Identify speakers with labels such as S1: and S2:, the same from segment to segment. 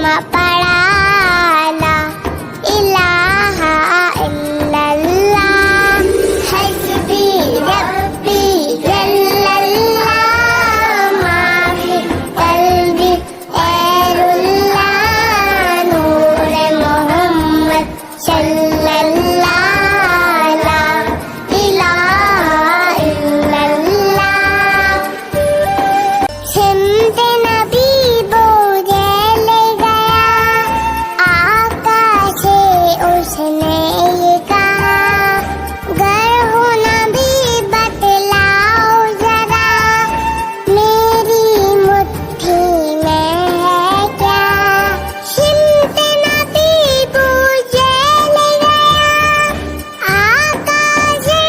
S1: कलमा पढ़ा ला इलाहा इल्लल्लाह हस्बी रब्बी जल्लल्लाह माफी कल्बी ऐरुल्लाह नूर मोहम्मद सल्लल्लाह ला इलाहा इल्लल्लाह सिमते नबी बोझे ले गया आका से उसने ये कहा गर हो नबी बतलाओ जरा मेरी मुट्ठी में है क्या सिमते नबी बोझे ले गया आका से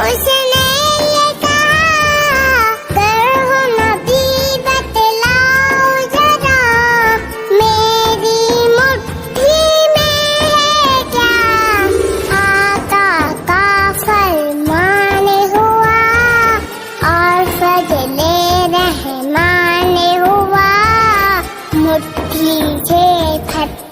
S1: उसने ये कहा गर हो नबी बतलाओ जरा मेरी मुट्ठी में है क्या आका का फरमान हुआ और फजले रहमान हुआ मुट्ठी से फट